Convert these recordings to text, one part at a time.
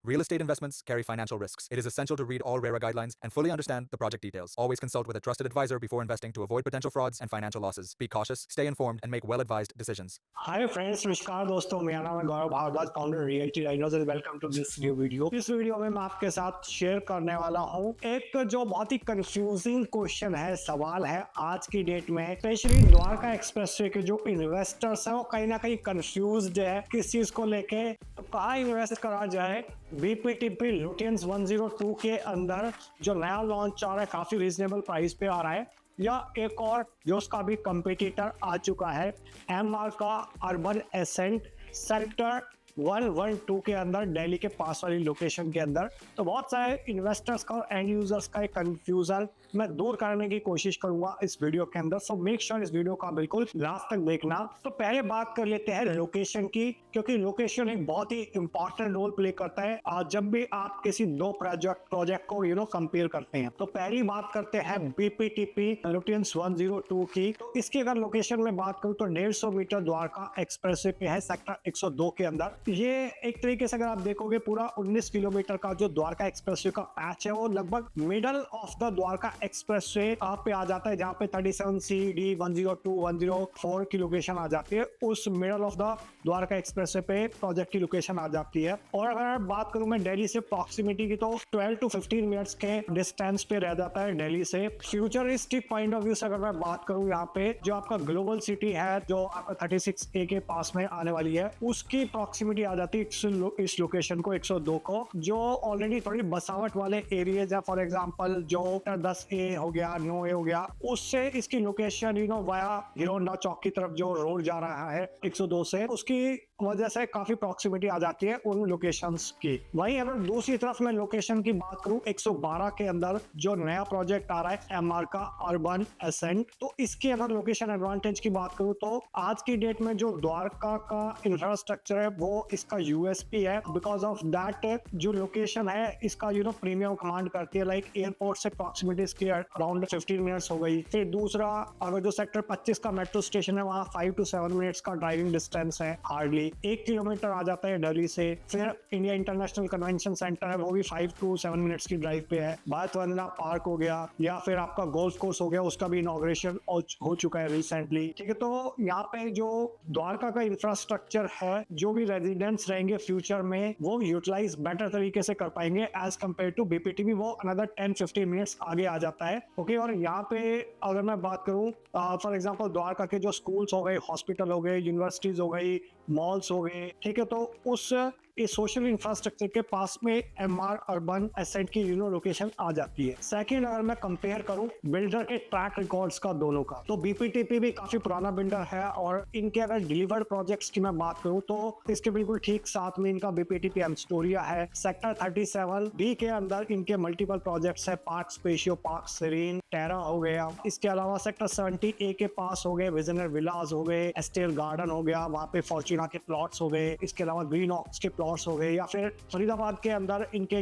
Real estate investments carry financial risks. It is essential to read all RERA guidelines and fully understand the project details. Always consult with a trusted advisor before investing to avoid potential frauds and financial losses. Be cautious, stay informed, and make well-advised decisions. Hi friends, नमस्कार दोस्तों, मेरा नाम है Gaurav Bhardwaj, founder Reality Rhinos. Welcome to this new video. इस video में मैं आपके साथ शेयर करने वाला हूं एक जो बहुत ही कंफ्यूजिंग क्वेश्चन है, सवाल है आज की डेट में। स्पेशली द्वारका एक्सप्रेसवे के जो इन्वेस्टर्स हैं वो कहीं ना कहीं कंफ्यूज्ड है किस चीज को लेके। तो कहाँ इन्वेस्ट करा जाए? बीपीटीपी लुटियंस 102 के अंदर जो नया लॉन्च आ रहा है, काफी रीजनेबल प्राइस पे आ रहा है, या एक और जो उसका भी कंपटीटर आ चुका है, एमआर का अर्बन एसेंट सेक्टर 112 के अंदर, दिल्ली के पास वाली लोकेशन के अंदर। तो बहुत सारे इन्वेस्टर्स का और एंड यूजर्स का एक कंफ्यूजन मैं दूर करने की कोशिश करूंगा इस वीडियो के अंदर। सो मेक श्योर इस वीडियो का बिल्कुल लास्ट तक देखना। तो पहले बात कर लेते हैं लोकेशन की, क्योंकि लोकेशन एक बहुत ही इंपॉर्टेंट रोल प्ले करता है जब भी आप किसी दो प्रोजेक्ट को कंपेयर करते हैं। तो पहली बात करते हैं बीपीटीपी लुटियंस 102 की। तो इसकी अगर लोकेशन में बात करूं तो 150 मीटर द्वारका एक्सप्रेसवे पे है, सेक्टर 102 के अंदर। ये एक तरीके से अगर आप देखोगे पूरा 19 किलोमीटर का जो द्वारका एक्सप्रेसवे का पैच है वो लगभग middle of the Dwarka expressway आप पे आ जाता है, जहां पे 37CD 102 104 की लोकेशन आ जाती है। उस middle of the Dwarka expressway पे प्रोजेक्ट की लोकेशन आ जाती है। और अगर बात करूं मैं दिल्ली से प्रॉक्सिमिटी की, तो 12 to 15 मिनट्स के डिस्टेंस पे रह जाता है दिल्ली से। फ्यूचरिस्टिक पॉइंट ऑफ व्यू से अगर मैं बात करूं, यहाँ पे जो आपका ग्लोबल सिटी है जो आपका 36A के पास में आने वाली है, उसकी प्रॉक्सिमिटी आ जाती है इस लोकेशन को 102 को, जो ऑलरेडी थोड़ी बसावट वाले एरियाज है। फॉर एग्जांपल जो 10A हो गया, 9A हो गया, उससे इसकी लोकेशन वाया हीरोंडा चौक की तरफ जो रोड जा रहा है 102 से, उसकी वजह से काफी प्रॉक्सिमिटी आ जाती है उन लोकेशंस की। वहीं अगर दूसरी तरफ मैं लोकेशन की बात करूं, 112 के अंदर जो नया प्रोजेक्ट आ रहा है एमआर का अर्बन एसेंट, तो इसके अगर लोकेशन एडवांटेज की बात करूं तो आज की डेट में जो द्वारका का इंफ्रास्ट्रक्चर है वो इसका यूएसपी है। बिकॉज ऑफ दैट जो लोकेशन है इसका प्रीमियम कमांड करती है। लाइक एयरपोर्ट से प्रॉक्सिमिटी इसकी अराउंड 15 मिनट्स हो गई। फिर दूसरा, अगर जो सेक्टर 25 का मेट्रो स्टेशन है वहाँ 5 to 7 मिनट्स का ड्राइविंग डिस्टेंस है, हार्डली 1 किलोमीटर आ जाता है दिल्ली से। फिर इंडिया इंटरनेशनल कन्वेंशन सेंटर है, वो भी 5 to 7 मिनट्स की ड्राइव पे है। भारत वंदना पार्क हो गया, या फिर आपका गोल्फ कोर्स हो गया, उसका भी इनॉग्रेशन हो चुका है रिसेंटली। ठीक है, तो यहाँ पे जो द्वारका का इंफ्रास्ट्रक्चर है, जो भी रेजिडेंट्स रहेंगे फ्यूचर में, वो यूटिलाइज बेटर तरीके से कर पाएंगे एज कम्पेयर टू बीपीटीपी। वो अनदर 10-15 मिनट्स आगे आ जाता है। ओके, और यहाँ पे अगर मैं बात करूँ फॉर एग्जाम्पल द्वारका के जो स्कूल्स हो गए, हॉस्पिटल हो गए, यूनिवर्सिटीज हो गई, मॉल्स हो गए, ठीक है, तो उस इस सोशल इंफ्रास्ट्रक्चर के पास में एमआर अर्बन एसेट की लोकेशन आ जाती है। सेकंड, अगर मैं कंपेयर करूं बिल्डर के ट्रैक रिकॉर्ड्स का दोनों का, तो बीपीटीपी भी काफी पुराना बिल्डर है, और इनके अगर डिलीवर्ड प्रोजेक्ट्स की मैं बात करूं तो इसके बिल्कुल ठीक साथ में इनका बीपीटीपी एम्स्टोरिया है। सेक्टर 37B के अंदर इनके मल्टीपल प्रोजेक्ट्स है, पार्क स्पेशियो, पार्क सेरीन, टेरा हो गया। इसके अलावा सेक्टर 70A के पास हो गए विजनर विलास हो गए, एस्टेल गार्डन हो गया, वहां पे फॉर्चूना के प्लॉट्स हो गए। इसके अलावा ग्रीन ऑक्स के प्लॉट्स हो गए, या फिर फरीदाबाद के अंदर इनके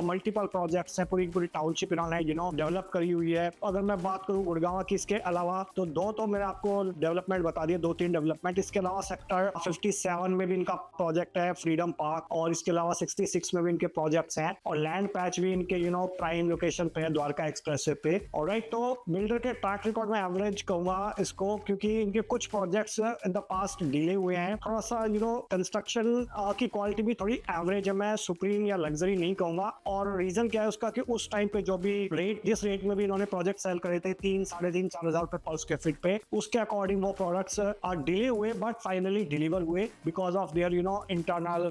मल्टीपल प्रोजेक्ट्स हैं, पूरी टाउनशिप इन्होंने डेवलप करी हुई है। अगर मैं बात करूं गुड़गांव की, इसके अलावा तो दो मैंने आपको डेवलपमेंट बता दिए, 2-3 डेवलपमेंट। इसके अलावा सेक्टर 57 में भी इनका प्रोजेक्ट है फ्रीडम पार्क, और इसके अलावा 66 में भी इनके प्रोजेक्ट्स हैं, और लैंड पैच भी इनके प्राइम लोकेशन पे है द्वारका एक्सप्रेसवे पे। ऑलराइट, तो बिल्डर के ट्रैक रिकॉर्ड में एवरेज कहूंगा इसको, क्योंकि इनके कुछ projects in the past delay हुए हैं। थोड़ा सा कंस्ट्रक्शन की क्वालिटी भी थोड़ी एवरेज है, मैं सुप्रीम या लग्जरी नहीं कहूंगा। और रीजन क्या है उसका कि उस टाइम पे जो भी जिस रेट में भी इन्होंने प्रोजेक्ट सेल करे थे 3-3.5-4 हजार रुपए पर स्क्वायर फीट पे, उसके अकॉर्डिंग वो प्रोडक्ट्स डिले हुए बट फाइनली डिलीवर हुए because of their internal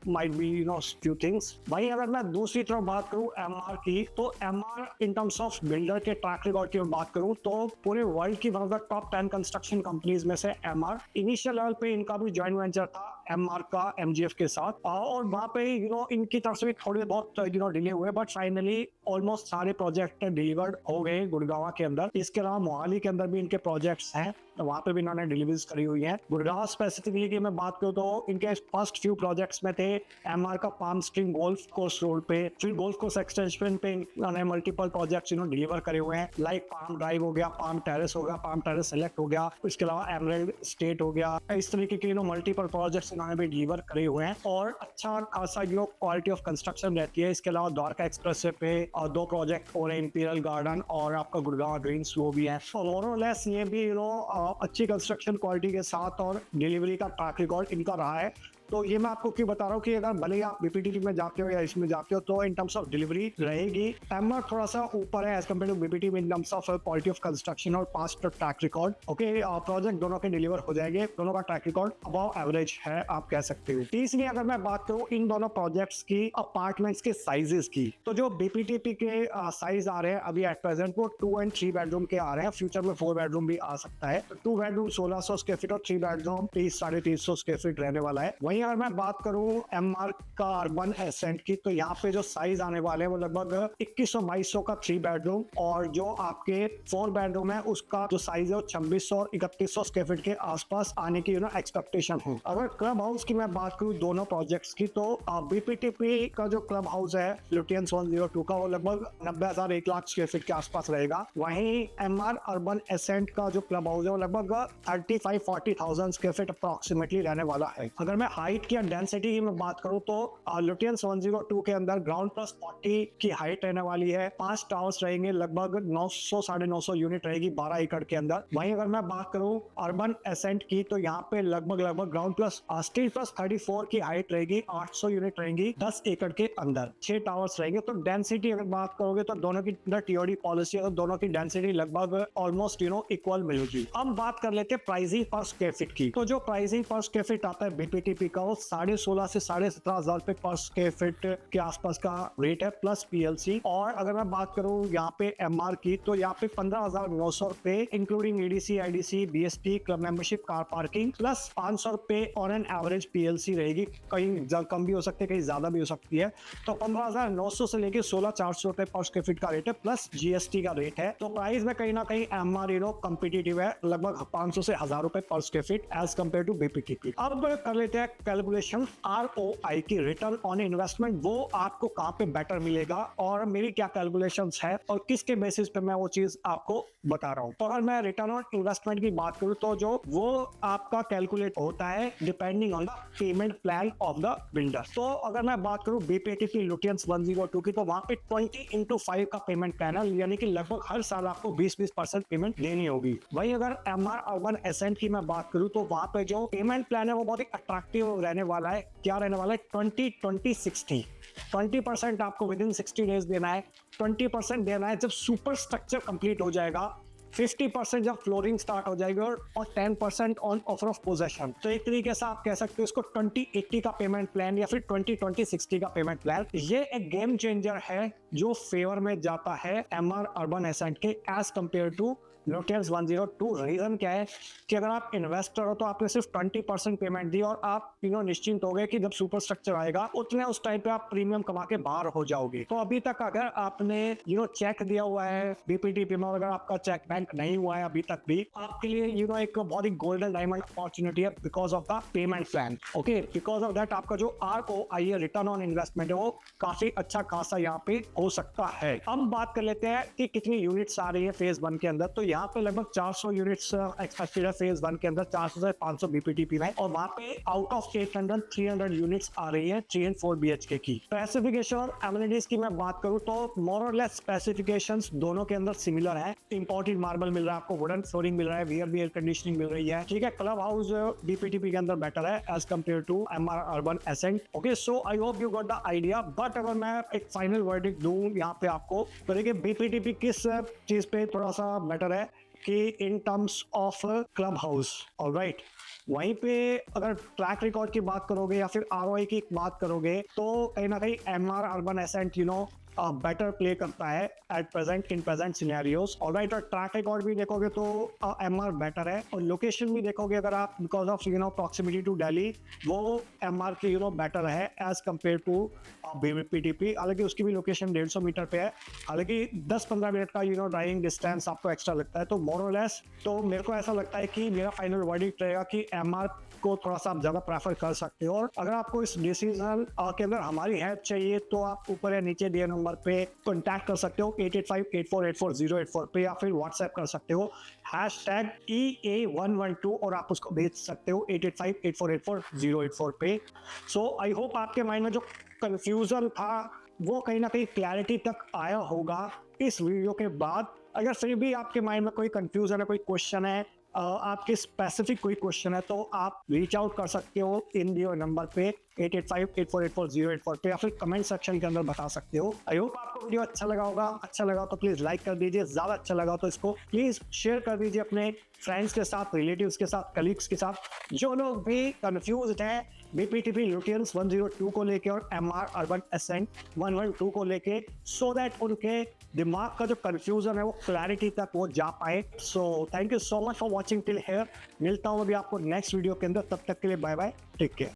might be few things. भाई अगर मैं दूसरी तरफ बात करूं एमआर की, तो MR in terms of builder के ट्रैक रिकॉर्ड की बात करूं तो पूरे वर्ल्ड की one of the top 10 construction companies में से एमआर। इनिशियल लेवल पे इनका भी जॉइंट वेंचर था एमआर का एमजीएफ के साथ, और वहाँ पे इनकी तरफ से भी थोड़े बहुत डिले हुए बट फाइनली ऑलमोस्ट सारे प्रोजेक्ट डिलीवर्ड हो गए गुड़गांव के अंदर। इसके अलावा मोहाली के अंदर भी इनके प्रोजेक्ट्स हैं, तो वहाँ पे भी इन्होंने डिलीवरीज करी हुई है। गुड़गांव स्पेसिफिकली की मैं बात करूँ तो इनके फर्स्ट फ्यू प्रोजेक्ट्स में थे एमआर का palm stream golf course road पे, फिर गोल्फ कोर्स एक्सटेंशन पे इन्होंने मल्टीपल प्रोजेक्ट्स डिलीवर करे हुए हैं, लाइक पाम ड्राइव हो गया, पाम टेरेस हो गया, पाम टेरेस सेलेक्ट हो गया, इसके अलावा एमरेल्ड स्टेट हो गया। इस तरीके के मल्टीपल प्रोजेक्ट्स इन्होंने भी डिलीवर करे हुए हैं और अच्छा खासा क्वालिटी ऑफ कंस्ट्रक्शन रहती है। इसके अलावा द्वारका एक्सप्रेस पे और 2 प्रोजेक्ट और इंपीरियल गार्डन और आपका गुड़गांव ड्रीम्स वो भी है। मोरलेस ये भी अच्छी कंस्ट्रक्शन क्वालिटी के साथ और डिलीवरी का ट्रैक रिकॉर्ड इनका रहा है। तो ये मैं आपको क्यों बता रहा हूँ कि अगर भले ही आप बीपीटीपी में जाते हो या इसमें जाते हो तो इन टर्म्स ऑफ डिलीवरी रहेगी एमआर थोड़ा सा ऊपर है as compare to BPTP in terms of quality of construction और past track record. Okay, project दोनों के डिलीवर हो जाएंगे, दोनों का ट्रैक रिकॉर्ड अबव एवरेज है आप कह सकते हो। तीसरी अगर मैं बात करूँ इन दोनों प्रोजेक्ट्स की अपार्टमेंट्स के साइजेस की, तो जो बीपीटीपी के साइज आ रहे हैं अभी एट प्रेजेंट वो 2 and 3 बेडरूम के आ रहे हैं, फ्यूचर में 4 बेडरूम भी आ सकता है। 2 बेडरूम 1600 स्क्वायर फीट और 3 बेडरूम 30-350 स्क्वायर फीट रहने वाला है। वहीं अगर मैं बात करूं एमआर का अर्बन एसेंट की, तो यहाँ पे जो साइज आने वाले हैं वो लगभग 2100-2200 का 3 बेडरूम और जो आपके 4 बेडरूम है उसका जो साइज है वो 2600 और 3100 स्क्वायर फीट के आसपास आने की एक्सपेक्टेशन है। अगर क्लब हाउस की मैं बात करूं दोनों प्रोजेक्ट्स की, तो बीपीटीपी का जो क्लब हाउस है लुटियंस 102 का वो लगभग 90,000-1 लाख स्क्वायर फीट के आसपास रहेगा। वहीं एमआर अर्बन एसेंट का जो क्लब हाउस है वो लगभग 35-40,000 स्क्वायर फीट अप्रोक्सीमेटली रहने वाला है। अगर मैं हाइट की डेंसिटी की मैं बात करूं तो लुटियंस 102 के अंदर ग्राउंड प्लस 40 की हाइट रहने वाली है। 5 टावर्स रहेंगे, लगभग 900-950 यूनिट रहेगी 12 एकड़ के अंदर। वहीं अगर मैं बात करूं अर्बन एसेंट की, तो यहाँ पे लगभग ग्राउंड प्लस स्टील प्लस 34 की हाइट रहेगी, 800 यूनिट रहेंगी 10 एकड़ के अंदर, 6 टावर्स रहेंगे। तो डेंसिटी अगर बात करोगे तो दोनों की टीओडी पॉलिसी है तो दोनों की डेंसिटी लगभग ऑलमोस्ट इक्वल मिलेगी। अब बात कर लेते हैं प्राइसिंग पर स्क्वायर फीट की, तो जो प्राइसिंग पर स्क्वायर फीट आता है बीपीटीपी का वो 16.5 से 17,500 रुपए पर स्क्वायर फीट के आसपास का रेट है प्लस पीएलसी। और अगर मैं बात करूं यहाँ पे एमआर की, तो यहाँ पे 15,900 रुपए including EDC, IDC, BST, club membership, car parking plus 500 रुपए ऑन एन एवरेज पीएलसी रहेगी। कहीं कम भी हो सकती है, कहीं ज्यादा भी हो सकती है। तो 15,900 से लेके 16,400 रुपए पर स्क्वायर फीट का रेट है प्लस जीएसटी का रेट है। तो प्राइस में कहीं ना कहीं एमआर कॉम्पिटिटिव है, लगभग 500 से 1000 रुपए पर square feet as compare to BPTP. अब कर लेते हैं कैलकुलेशन आरओआई की, रिटर्न ऑन इन्वेस्टमेंट, वो आपको कहां पे बेटर मिलेगा और मेरी क्या कैलकुलेशंस है और किसके बेसिस पे मैं वो चीज आपको बता रहा हूं। तो अगर मैं रिटर्न ऑन इन्वेस्टमेंट की बात करूं तो जो वो आपका कैलकुलेट होता है depending on the payment plan of the builder. तो अगर मैं बात करूं बीपीटीपी लुटियंस 102 की, तो वहां पे 20x5 का पेमेंट प्लान है, यानी कि लगभग हर साल आपको 20% पेमेंट देनी होगी। वहीं अगर एमआर अर्बन एसेंट की मैं बात करूं तो वहां पे जो पेमेंट प्लान है वो बहुत ही अट्रैक्टिव रहने वाला है। क्या रहने वाला है? 20-20-60, 20% आपको विद इन 60 डेज देना है, 20% देना है जब सुपर स्ट्रक्चर कंप्लीट हो जाएगा, 50% जब फ्लोरिंग स्टार्ट हो जाएगी और 10% ऑन ऑफर ऑफ पोजेशन। तो एक तरीके से आप कह सकते हो इसको 20-80 का पेमेंट प्लान या फिर 20-20-60 का पेमेंट प्लान। ये एक गेम चेंजर है जो फेवर में जाता है एमआर अर्बन एसेंट के as compare to Lutyens 102। Reason क्या है कि अगर आप इन्वेस्टर हो तो आपने सिर्फ 20% पेमेंट दी और आप निश्चिंत हो गए कि जब सुपर स्ट्रक्चर आएगा उतने उस टाइम पे आप प्रीमियम कमा के बाहर हो जाओगे। तो अभी तक अगर आपने चेक दिया हुआ है बीपीटीपी में, अगर आपका चेक बैंक नहीं हुआ है अभी तक भी, आपके लिए एक बहुत ही गोल्डन डायमंड अपॉर्चुनिटी है because of the payment plan. Okay, because of that आपका जो आरओआई है, रिटर्न ऑन इन्वेस्टमेंट है, वो काफी अच्छा खासा यहाँ पे हो सकता है। अब बात कर लेते हैं कि कितनी यूनिट्स आ रही है फेज 1 के अंदर। तो यहाँ पे लगभग 400 यूनिट्स एक्सपेक्टेड है फेज 1 के अंदर, 400 से 500 बीपीटीपी में, और वहां पे आउट ऑफ 300 यूनिट्स आ रही है 3 and 4 बीएचके की। स्पेसिफिकेशन और एमिनिटीज की मैं बात करूं तो मोर और लेस स्पेसिफिकेशंस दोनों के अंदर सिमिलर है। इंपोर्टेड मार्बल मिल रहा है आपको, वुडन फ्लोरिंग मिल रहा है, वीआरबी एयर कंडीशनिंग मिल रही है। ठीक है, क्लब हाउस बीपीटीपी के अंदर बेटर है as compare to Emaar Urban Ascent. Okay, so I hope you got the idea. But अगर मैं एक फाइनल वर्डिक्ट दूं यहाँ पे आपको, तो देखिए बीपीटीपी किस चीज पे थोड़ा सा बेटर है कि इन terms of club house, alright. वहीं पे अगर ट्रैक रिकॉर्ड की बात करोगे या फिर आरओआई की बात करोगे तो कहीं ना कहीं Emaar Urban Ascent better play करता है at present in present scenarios. Alright, और ट्रैक रिकॉर्ड भी देखोगे तो एमआर बेटर है, और लोकेशन भी देखोगे अगर आप because of proximity to Delhi, वो एमआर के बेटर है एज कम्पेयर टू पीटीपी। हालांकि उसकी भी लोकेशन 150 मीटर पे है, हालांकि 10-15 मिनट का ड्राइविंग डिस्टेंस आपको एक्स्ट्रा लगता है। तो मोर और लेस तो मेरे को ऐसा लगता है कि मेरा फाइनल वर्डिक्ट रहेगा कि एमआर को थोड़ा सा आप ज़्यादा प्रेफर कर सकते हो। और अगर आपको इस डिसीजन के अंदर हमारी हेल्प चाहिए तो आप ऊपर या नीचे दिए नंबर पे कॉन्टैक्ट कर सकते हो 8858484084 पे, या फिर व्हाट्सएप कर सकते हो #EA112 और आप उसको भेज सकते हो 8858484084 पे। सो आई होप आपके माइंड में जो कंफ्यूजन था वो कहीं ना कहीं क्लैरिटी तक आया होगा इस वीडियो के बाद। अगर फिर भी आपके माइंड में कोई कंफ्यूजन है, कोई क्वेश्चन है, आपके स्पेसिफिक कोई क्वेश्चन है, तो आप रीच आउट कर सकते हो इन दिए नंबर पे 8858484084 पे, या फिर कमेंट सेक्शन के अंदर बता सकते हो। आई होप आपको वीडियो अच्छा लगा होगा। अच्छा लगा तो प्लीज़ लाइक कर दीजिए, ज़्यादा अच्छा लगा तो इसको प्लीज़ शेयर कर दीजिए अपने फ्रेंड्स के साथ, रिलेटिव्स के साथ, कलीग्स के साथ जो लोग भी कंफ्यूज हैं बीपीटीपी लुटियंस 102 को लेके और एमआर अर्बन एसेंट 112 को लेके, सो दैट उनके दिमाग का जो कंफ्यूजन है वो क्लैरिटी तक वो जा पाए। So thank you so much for watching till here. मिलता हूँ अभी आपको नेक्स्ट वीडियो के अंदर, तब तक के लिए बाय बाय, टेक केयर।